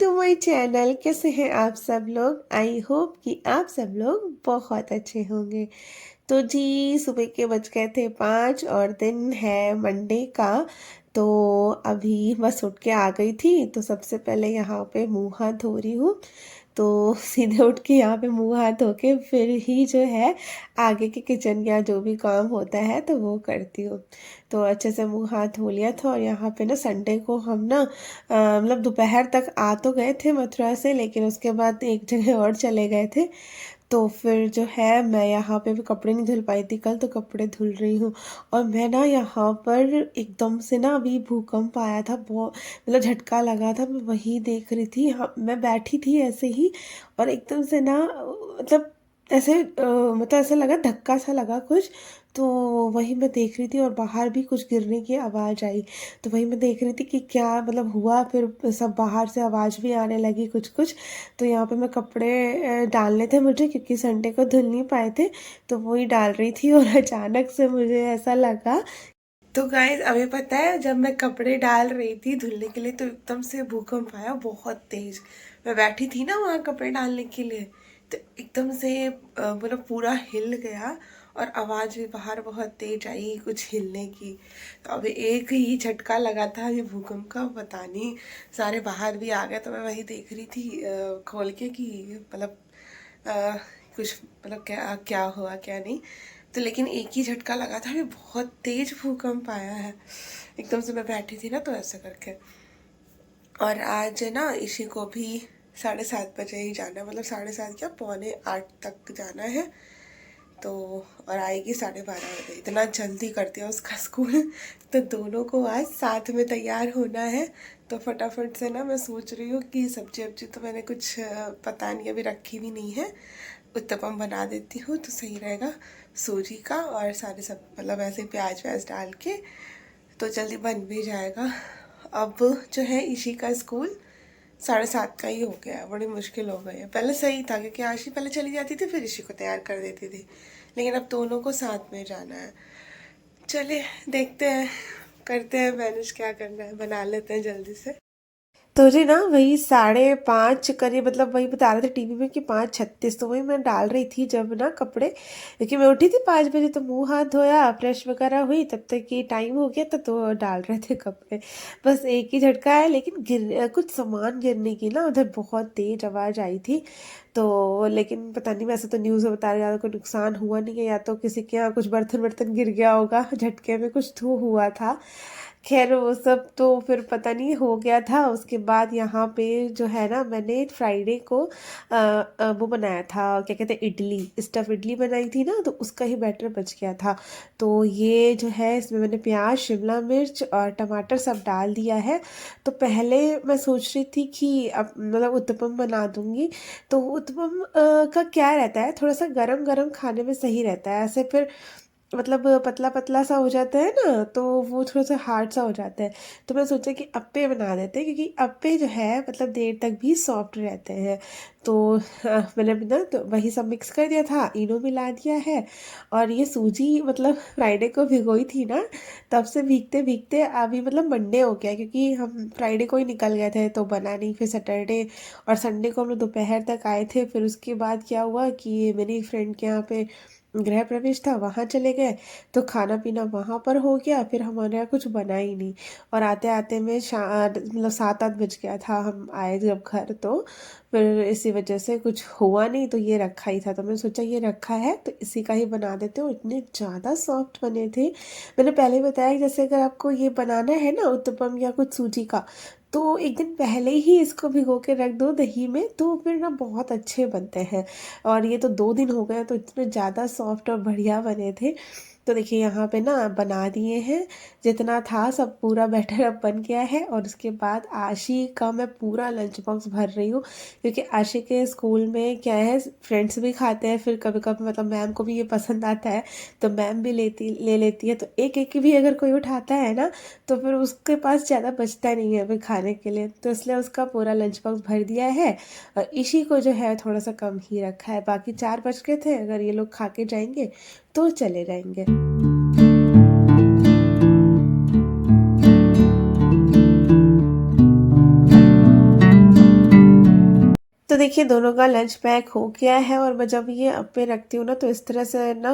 To my channel. कैसे हैं आप सब लोग? आई होप कि आप सब लोग बहुत अच्छे होंगे। तो जी सुबह के बज गए थे 5 और दिन है मंडे का। तो अभी बस उठ के आ गई थी, तो सबसे पहले यहाँ पे मुंह हाथ धो रही हूँ। तो सीधे उठ के यहाँ पे मुंह हाथ धो के फिर ही जो है आगे के किचन का जो भी काम होता है तो वो करती हूँ। तो अच्छे से मुंह हाथ धो लिया था। और यहाँ पे ना संडे को हम ना मतलब दोपहर तक आ तो गए थे मथुरा से, लेकिन उसके बाद एक जगह और चले गए थे। तो फिर जो है मैं यहाँ पे भी कपड़े नहीं धुल पाई थी कल, तो कपड़े धुल रही हूँ। और मैं ना यहाँ पर एकदम से ना अभी भूकंप आया था, बहुत मतलब झटका लगा था, मैं वही देख रही थी। हाँ, मैं बैठी थी ऐसे ही और एकदम से ना मतलब ऐसे मतलब ऐसा लगा, धक्का सा लगा कुछ। तो वही मैं देख रही थी और बाहर भी कुछ गिरने की आवाज़ आई। तो वही मैं देख रही थी कि क्या मतलब हुआ। फिर सब बाहर से आवाज़ भी आने लगी कुछ कुछ। तो यहाँ पे मैं कपड़े डालने थे मुझे, क्योंकि संडे को धुल नहीं पाए थे, तो वही डाल रही थी। और अचानक से मुझे ऐसा लगा। तो गाइस अभी पता है, जब मैं कपड़े डाल रही थी धुलने के लिए तो एकदम से भूकंप आया बहुत तेज। मैं बैठी थी ना वहाँ कपड़े डालने के लिए, तो एकदम से मतलब पूरा हिल गया। और आवाज़ भी बाहर बहुत तेज आई कुछ हिलने की। तो अभी एक ही झटका लगा था ये भूकंप का, पता नहीं सारे बाहर भी आ गए। तो मैं वही देख रही थी खोल के कि मतलब अ, कुछ मतलब क्या क्या हुआ क्या नहीं। तो लेकिन एक ही झटका लगा था, अभी बहुत तेज भूकंप आया है। एकदम से मैं बैठी थी ना तो ऐसे करके। और आज ना इसी को भी 7:30 बजे ही जाना है, मतलब 7:30 क्या 7:45 तक जाना है। तो और आएगी 12:30 बजे। इतना जल्दी कर दिया उसका स्कूल। तो दोनों को आज साथ में तैयार होना है। तो फटाफट से ना मैं सोच रही हूँ कि सब्जी वब्जी तो मैंने कुछ पता नहीं अभी रखी भी नहीं है, उत्तपम बना देती हूँ तो सही रहेगा। सूजी का और सारे सब मतलब ऐसे प्याज व्याज डाल के तो जल्दी बन भी जाएगा। अब जो है ईशी का स्कूल 7:30 का ही हो गया है, बड़ी मुश्किल हो गई है। पहले सही था क्योंकि आशी पहले चली जाती थी फिर ईशी को तैयार कर देती थी, लेकिन अब दोनों को साथ में जाना है। चलिए देखते हैं, करते हैं मैनेज, क्या करना है बना लेते हैं जल्दी से। तो जी ना वही 5:30 करीब, मतलब वही बता रहे थे टीवी में कि 5:36, तो वही मैं डाल रही थी जब ना कपड़े, क्योंकि मैं उठी थी 5 बजे। तो मुंह हाथ धोया, फ्रेश वगैरह हुई, तब तक ये टाइम हो गया था तो डाल रहे थे कपड़े। बस एक ही झटका है, लेकिन कुछ सामान गिरने की ना उधर बहुत तेज आवाज़ आई थी। तो लेकिन पता नहीं, वैसे तो न्यूज़ में बता रहे ज़्यादा कोई नुकसान हुआ नहीं है, या तो किसी के यहाँ कुछ बर्तन वर्तन गिर गया होगा झटके में, कुछ तो हुआ था। खैर वो सब तो फिर पता नहीं हो गया था। उसके बाद यहाँ पे जो है ना, मैंने फ्राइडे को वो बनाया था, क्या कहते हैं, इडली, स्टफ़ इडली बनाई थी ना, तो उसका ही बैटर बच गया था। तो ये जो है इसमें मैंने प्याज, शिमला मिर्च और टमाटर सब डाल दिया है। तो पहले मैं सोच रही थी कि अब मतलब उत्तपम बना दूंगी। तो उत्तपम का क्या रहता है, थोड़ा सा गरम गरम खाने में सही रहता है। ऐसे फिर मतलब पतला पतला सा हो जाता है ना, तो वो थोड़ा सा हार्ड सा हो जाता है। तो मैं सोचा कि अप्पे बना देते हैं, क्योंकि अप्पे जो है मतलब देर तक भी सॉफ्ट रहते हैं। तो मैंने भी ना तो वही सब मिक्स कर दिया था, इनो मिला दिया है। और ये सूजी मतलब फ्राइडे को भिगोई थी ना, तब से भीगते भीगते अभी मतलब मंडे हो गया, क्योंकि हम फ्राइडे को ही निकल गए थे तो बना नहीं। फिर सैटरडे और संडे को हम लोग दोपहर तक आए थे। फिर उसके बाद क्या हुआ कि मेरी फ्रेंड के यहाँ पे गृह प्रवेश था, वहाँ चले गए। तो खाना पीना वहाँ पर हो गया, फिर हमारे यहाँ कुछ बना ही नहीं। और आते आते में मतलब 7-8 बज गया था हम आए जब घर। तो फिर इसी वजह से कुछ हुआ नहीं, तो ये रखा ही था। तो मैंने सोचा ये रखा है तो इसी का ही बना देते हो। इतने ज़्यादा सॉफ्ट बने थे। मैंने पहले ही बताया कि जैसे अगर आपको ये बनाना है ना उत्तपम या कुछ सूजी का, तो एक दिन पहले ही इसको भिगो के रख दो दही में, तो फिर ना बहुत अच्छे बनते हैं। और ये तो 2 दिन हो गए तो इतने ज़्यादा सॉफ्ट और बढ़िया बने थे। तो देखिए यहाँ पे ना बना दिए हैं, जितना था सब पूरा बैटर अब बन गया है। और उसके बाद आशी का मैं पूरा लंच बॉक्स भर रही हूँ, क्योंकि आशी के स्कूल में क्या है, फ्रेंड्स भी खाते हैं, फिर कभी कभी मतलब मैम को भी ये पसंद आता है तो मैम भी ले लेती है। तो एक एक भी अगर कोई उठाता है ना, तो फिर उसके पास ज़्यादा बचता नहीं है फिर खाने के लिए, तो इसलिए उसका पूरा लंच बॉक्स भर दिया है। और इसी को जो है थोड़ा सा कम ही रखा है, बाकी 4 बच गए थे, अगर ये लोग खा के जाएंगे तो चले जाएंगे। तो देखिए दोनों का लंच पैक हो गया है और मैं जब ये अब पे रखती हूँ ना तो इस तरह से ना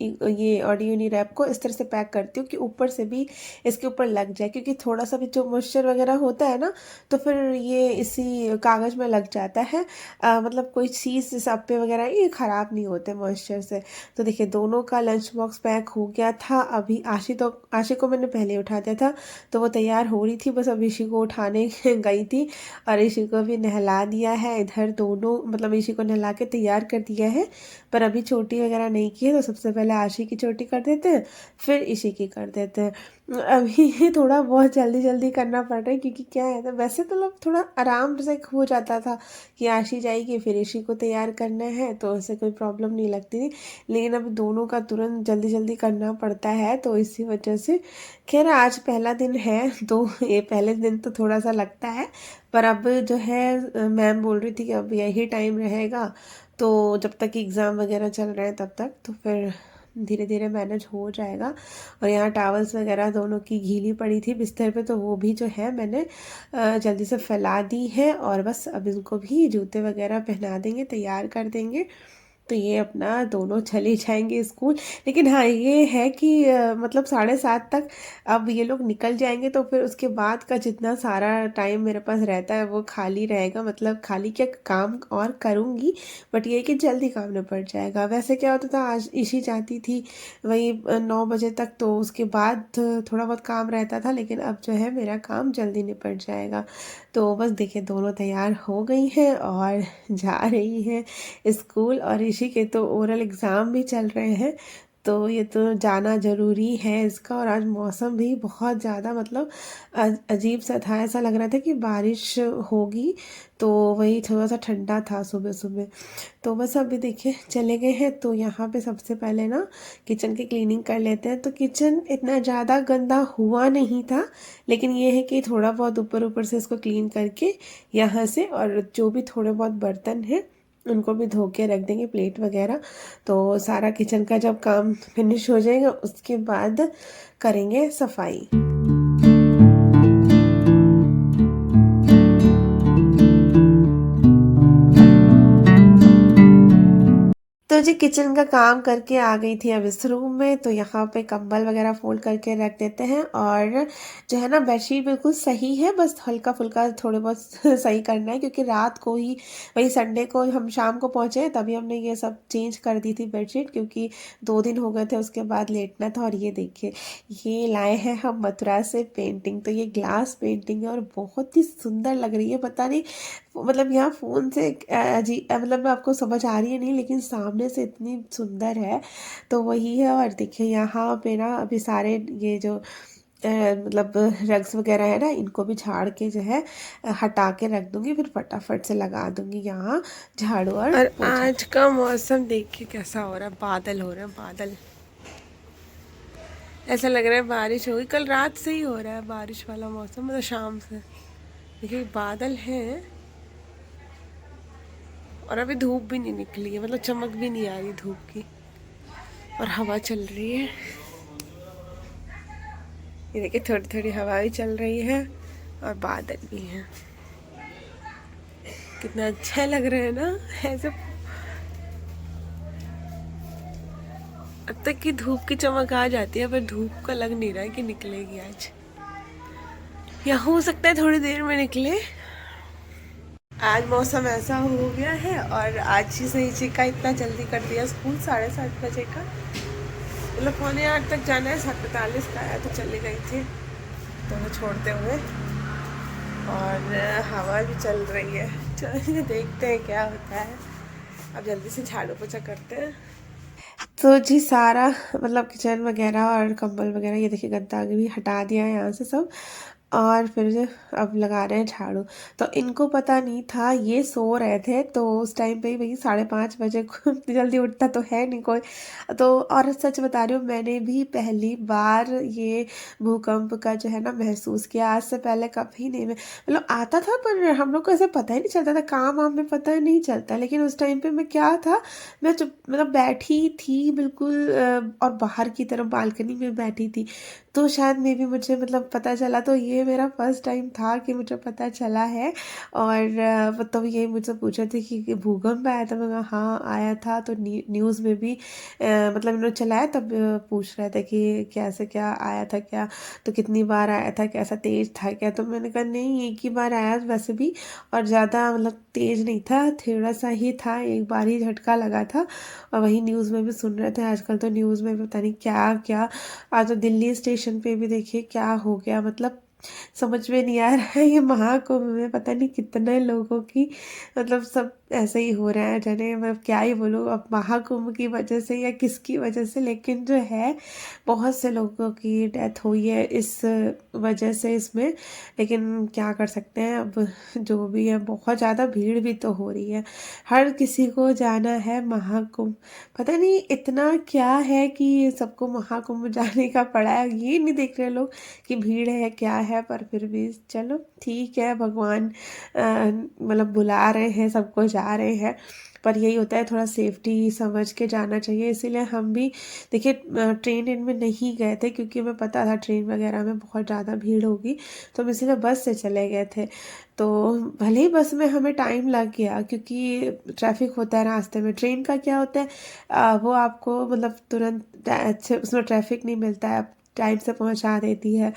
ये ऑडियो रैप को इस तरह से पैक करती हूँ कि ऊपर से भी इसके ऊपर लग जाए, क्योंकि थोड़ा सा भी जो मॉइस्चर वगैरह होता है ना तो फिर ये इसी कागज़ में लग जाता है। मतलब कोई चीज़ जैसे अप्पे वगैरह ये ख़राब नहीं होते मॉइस्चर से। तो देखिए दोनों का लंच बॉक्स पैक हो गया था। अभी आशी को मैंने पहले उठा दिया था तो वो तैयार हो रही थी, बस अब ऋषि को उठाने गई थी और ऋषि को भी नहला दिया है। इधर दोनों मतलब ऋषि को नहला के तैयार कर दिया है, पर अभी चोटी वगैरह नहीं की है तो सबसे पहले आशी की चोटी कर देते हैं, फिर ऋषि की कर देते हैं। अभी थोड़ा बहुत जल्दी जल्दी करना पड़ रहा है, क्योंकि क्या है ना वैसे तो मतलब थोड़ा आराम से हो जाता था कि आशी जाएगी फिर ऋषि को तैयार करना है तो उससे कोई प्रॉब्लम नहीं लगती थी, लेकिन अब दोनों का तुरंत जल्दी जल्दी करना पड़ता है तो इसी वजह से। खैर आज पहला दिन है तो ये पहले दिन तो थोड़ा सा लगता है, पर अब जो है मैम बोल रही थी कि अब यही टाइम रहेगा तो जब तक एग्ज़ाम वगैरह चल रहे हैं तब तक तो फिर धीरे धीरे मैनेज हो जाएगा। और यहाँ टावल्स वगैरह दोनों की गीली पड़ी थी बिस्तर पे तो वो भी जो है मैंने जल्दी से फैला दी है और बस अब इनको भी जूते वगैरह पहना देंगे, तैयार कर देंगे तो ये अपना दोनों चले जाएंगे स्कूल। लेकिन हाँ ये है कि मतलब 7:30 तक अब ये लोग निकल जाएंगे तो फिर उसके बाद का जितना सारा टाइम मेरे पास रहता है वो खाली रहेगा, मतलब खाली क्या काम और करूँगी, बट ये है कि जल्दी काम निपट जाएगा। वैसे क्या होता था आज ईशी जाती थी वही 9 बजे तक तो उसके बाद थोड़ा बहुत काम रहता था, लेकिन अब जो है मेरा काम जल्दी निपट जाएगा। तो बस देखिए दोनों तैयार हो गई हैं और जा रही हैं स्कूल। और ऋषि के तो ओरल एग्ज़ाम भी चल रहे हैं तो ये तो जाना ज़रूरी है इसका। और आज मौसम भी बहुत ज़्यादा मतलब अजीब सा था, ऐसा लग रहा था कि बारिश होगी, तो वही थोड़ा सा ठंडा था सुबह सुबह। तो बस अभी देखिए चले गए हैं तो यहाँ पे सबसे पहले ना किचन की क्लीनिंग कर लेते हैं। तो किचन इतना ज़्यादा गंदा हुआ नहीं था, लेकिन ये है कि थोड़ा बहुत ऊपर ऊपर से इसको क्लीन करके यहाँ से और जो भी थोड़े बहुत बर्तन हैं उनको भी धो के रख देंगे, प्लेट वगैरह। तो सारा किचन का जब काम फिनिश हो जाएगा उसके बाद करेंगे सफाई। तो जी किचन का काम करके आ गई थी अब इस रूम में, तो यहाँ पे कंबल वगैरह फोल्ड करके रख देते हैं। और जो है ना बेडशीट बिल्कुल सही है, बस हल्का फुल्का थोड़े बहुत सही करना है, क्योंकि रात को ही वही संडे को हम शाम को पहुँचे तभी हमने ये सब चेंज कर दी थी बेडशीट, क्योंकि 2 दिन हो गए थे उसके बाद लेटना था। और ये देखिए ये लाए हैं हम मथुरा से पेंटिंग, तो ये ग्लास पेंटिंग है और बहुत ही सुंदर लग रही है। पता नहीं मतलब यहाँ फ़ोन से मतलब आपको समझ आ रही है नहीं, लेकिन सामने से इतनी सुंदर है। तो वही है। और देखिए यहाँ पे ना अभी सारे ये जो मतलब रग्स वगैरह है ना इनको भी झाड़ के जो है हटा के रख दूंगी, फिर फटाफट से लगा दूंगी यहाँ झाड़ू और पोछा। आज का मौसम देखिए कैसा हो रहा है, बादल हो रहे हैं बादल, ऐसा लग रहा है बारिश होगी। कल रात से ही हो रहा है बारिश वाला मौसम, मतलब शाम से देखिए बादल है और अभी धूप भी नहीं निकली है, मतलब चमक भी नहीं आ रही धूप की, और हवा चल रही है। ये देखिए थोड़ी थोड़ी हवा भी चल रही है और बादल भी हैं, कितना अच्छा लग रहा है ना ऐसे। अब तक की धूप की चमक आ जाती है पर धूप का लग नहीं रहा है कि निकलेगी आज, या हो सकता है थोड़ी देर में निकले। आज मौसम ऐसा हो गया है और आज ही सही ची का इतना जल्दी कर दिया स्कूल, 7:30 बजे का, मतलब 7:45 तक जाना है, 7:45 का आया तो चले गई थी दोनों छोड़ते हुए। और हवा भी चल रही है, चलिए देखते हैं क्या होता है। अब जल्दी से झाड़ू पोछा करते हैं। तो जी सारा मतलब किचन वगैरह और कंबल वगैरह ये देखिए गद्दा भी हटा दिया है यहाँ से सब, और फिर अब लगा रहे हैं झाड़ू। तो इनको पता नहीं था, ये सो रहे थे तो उस टाइम पे ही भाई 5:30 बजे इतनी जल्दी उठता तो है नहीं कोई। तो और सच बता रही हूँ मैंने भी पहली बार ये भूकंप का जो है ना महसूस किया, आज से पहले कभी नहीं। मैं मतलब आता था पर हम लोग को ऐसे पता ही नहीं चलता था, काम वाम में पता ही नहीं चलता, लेकिन उस टाइम पे मैं क्या था, मैं चुप मतलब बैठी थी बिल्कुल और बाहर की तरफ बालकनी में बैठी थी, तो शायद मे भी मुझे मतलब पता चला। तो ये ये मेरा फर्स्ट टाइम था कि मुझे पता चला है। और तब ये मुझसे पूछे थे कि भूकंप आया था, मैं कहा हाँ आया था। तो न्यूज़ में भी मतलब इन्होंने चलाया, तब पूछ रहे थे कि कैसे क्या आया था, क्या तो कितनी बार आया था, कैसा तेज़ था क्या। तो मैंने कहा नहीं, एक ही बार आया वैसे भी, और ज़्यादा मतलब तेज़ नहीं था, थोड़ा सा ही था, एक बार ही झटका लगा था। और वही न्यूज़ में भी सुन रहे थे। आजकल तो न्यूज़ में भी पता नहीं क्या क्या। आज तो दिल्ली स्टेशन पे भी देखिए क्या हो गया, मतलब समझ में नहीं आ रहा है। ये महाकुंभ में पता नहीं कितने लोगों की मतलब सब ऐसे ही हो रहा है जाने, मैं क्या ही बोलूँ अब, महाकुंभ की वजह से या किसकी वजह से, लेकिन जो है बहुत से लोगों की डेथ हुई है इस वजह से इसमें। लेकिन क्या कर सकते हैं अब, जो भी है, बहुत ज़्यादा भीड़ भी तो हो रही है, हर किसी को जाना है महाकुंभ। पता नहीं इतना क्या है कि सबको महाकुंभ जाने का पड़ा है, ये नहीं देख रहे लोग कि भीड़ है क्या है। पर फिर भी चलो ठीक है, भगवान मतलब बुला रहे हैं, सबको जा रहे हैं। पर यही होता है, थोड़ा सेफ्टी समझ के जाना चाहिए। इसीलिए हम भी देखिए ट्रेन इनमें नहीं गए थे, क्योंकि हमें पता था ट्रेन वगैरह में बहुत ज़्यादा भीड़ होगी, तो हम इसीलिए बस से चले गए थे। तो भले ही बस में हमें टाइम लग गया, क्योंकि ट्रैफिक होता है रास्ते में। ट्रेन का क्या होता है, वो आपको मतलब तुरंत अच्छे उसमें ट्रैफिक नहीं मिलता है, टाइम से पहुंचा देती है।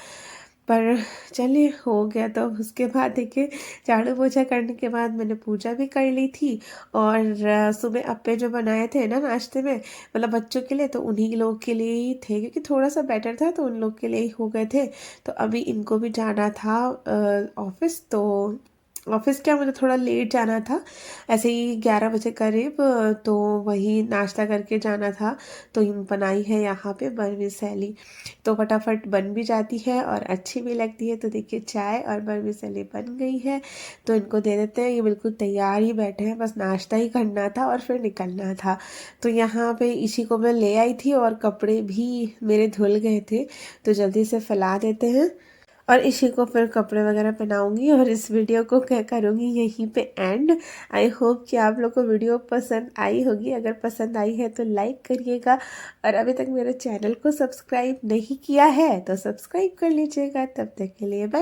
पर चलिए हो गया। तो उसके बाद देखिए झाड़ू पोछा करने के बाद मैंने पूजा भी कर ली थी। और सुबह अप्पे जो बनाए थे ना नाश्ते में, मतलब बच्चों के लिए, तो उन्हीं लोग के लिए ही थे, क्योंकि थोड़ा सा बेटर था तो उन लोग के लिए ही हो गए थे। तो अभी इनको भी जाना था ऑफिस। तो ऑफिस क्या, मुझे थोड़ा लेट जाना था, ऐसे ही 11 बजे करीब। तो वही नाश्ता करके जाना था। तो इन बनाई है यहाँ पे बर्मिसेली, तो फटाफट बन भी जाती है और अच्छी भी लगती है। तो देखिए चाय और बर्मिसेली बन गई है, तो इनको दे देते हैं। ये बिल्कुल तैयार ही बैठे हैं, बस नाश्ता ही करना था और फिर निकलना था। तो यहाँ पे इसी को मैं ले आई थी, और कपड़े भी मेरे धुल गए थे, तो जल्दी से फैला देते हैं और इसी को फिर कपड़े वगैरह पहनाऊंगी, और इस वीडियो को क्या करूँगी यहीं पे एंड। आई होप कि आप लोग को वीडियो पसंद आई होगी। अगर पसंद आई है तो लाइक करिएगा, और अभी तक मेरे चैनल को सब्सक्राइब नहीं किया है तो सब्सक्राइब कर लीजिएगा। तब तक के लिए बाय।